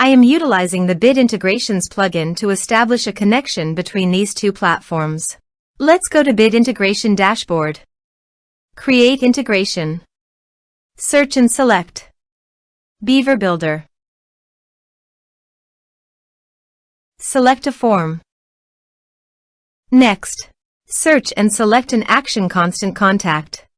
I am utilizing the Bid Integrations plugin to establish a connection between these two platforms. Let's go to Bid Integration Dashboard. Create Integration. Search and select Beaver Builder. Select a form. Next, search and select an action constant contact.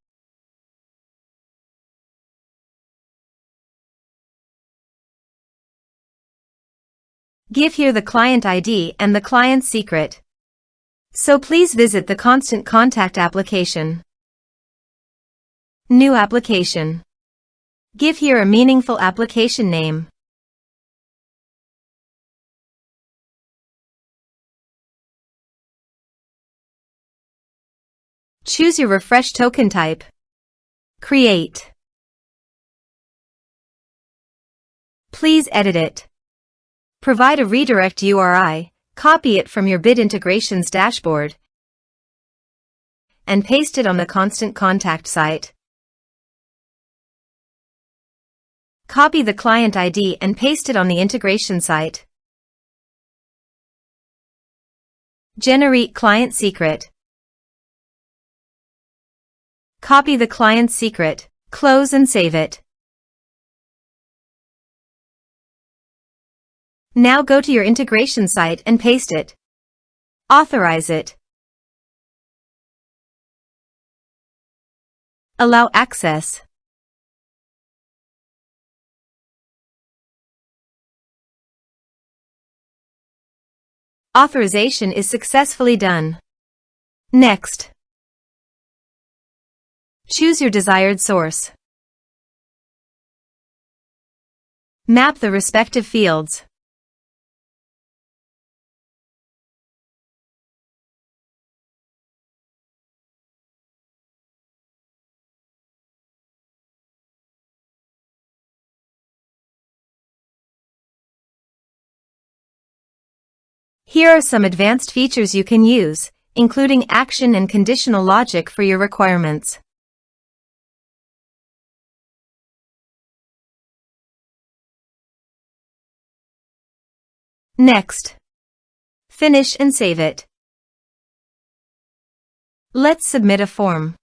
Give here the client ID and the client secret. So please visit the constant contact application. New application. Give here a meaningful application name. Choose your refresh token type. Create. Please edit it. Provide a redirect URI, copy it from your Bid Integrations dashboard, and paste it on the constant contact site. Copy the client ID and paste it on the integration site. Generate client secret. Copy the client's secret, close and save it. Now go to your integration site and paste it. Authorize it. Allow access. Authorization is successfully done. Next, choose your desired source. Map the respective fields. Here are some advanced features you can use, including action and conditional logic for your requirements. Next, finish and save it. Let's submit a form.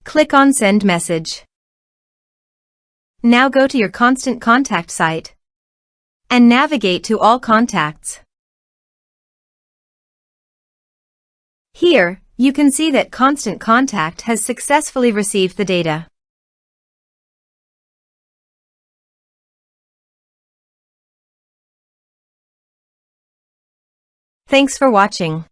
Click on Send Message. Now go to your constant contact site and navigate to All Contacts. Here, you can see that Constant Contact has successfully received the data. Thanks for watching.